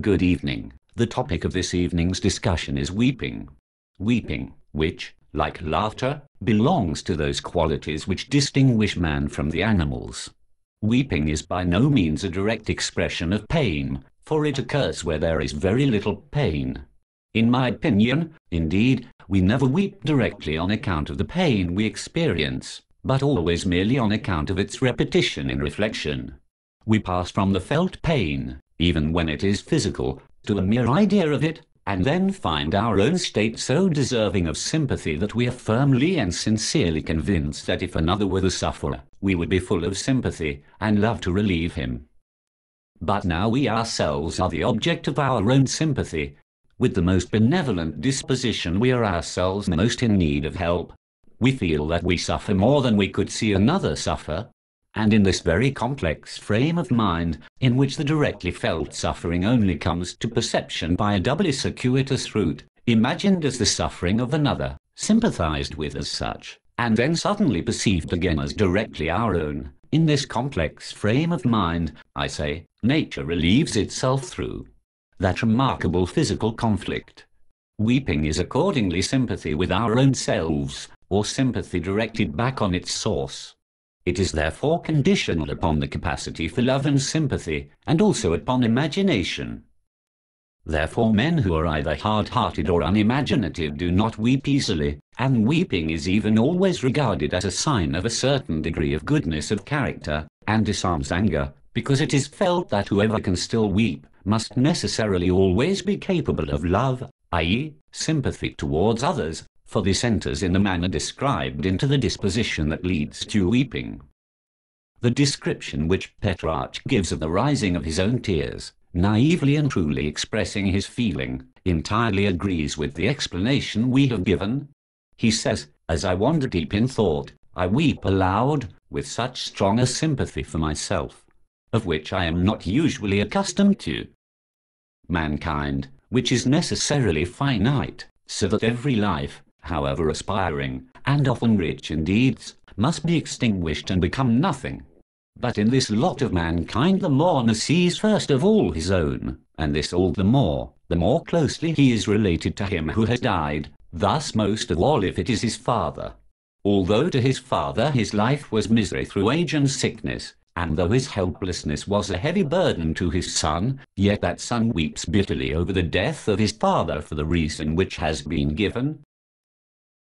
Good evening. The topic of this evening's discussion is weeping. Weeping, which, like laughter, belongs to those qualities which distinguish man from the animals. Weeping is by no means a direct expression of pain, for it occurs where there is very little pain. In my opinion, indeed, we never weep directly on account of the pain we experience, but always merely on account of its repetition in reflection. We pass from the felt pain, even when it is physical, to a mere idea of it, and then find our own state so deserving of sympathy that we are firmly and sincerely convinced that if another were the sufferer, we would be full of sympathy, and love to relieve him. But now we ourselves are the object of our own sympathy. With the most benevolent disposition we are ourselves most in need of help. We feel that we suffer more than we could see another suffer. And in this very complex frame of mind, in which the directly felt suffering only comes to perception by a doubly circuitous route, imagined as the suffering of another, sympathized with as such, and then suddenly perceived again as directly our own, in this complex frame of mind, I say, nature relieves itself through that remarkable physical conflict. Weeping is accordingly sympathy with our own selves, or sympathy directed back on its source. It is therefore conditional upon the capacity for love and sympathy, and also upon imagination. Therefore men who are either hard-hearted or unimaginative do not weep easily, and weeping is even always regarded as a sign of a certain degree of goodness of character, and disarms anger, because it is felt that whoever can still weep must necessarily always be capable of love, i.e., sympathy towards others, for this enters in the manner described into the disposition that leads to weeping. The description which Petrarch gives of the rising of his own tears, naively and truly expressing his feeling, entirely agrees with the explanation we have given. He says, "As I wander deep in thought, I weep aloud, with such strong a sympathy for myself, of which I am not usually accustomed to." Mankind, which is necessarily finite, so that every life, however aspiring, and often rich in deeds, must be extinguished and become nothing. But in this lot of mankind the mourner sees first of all his own, and this all the more closely he is related to him who has died, thus most of all if it is his father. Although to his father his life was misery through age and sickness, and though his helplessness was a heavy burden to his son, yet that son weeps bitterly over the death of his father for the reason which has been given.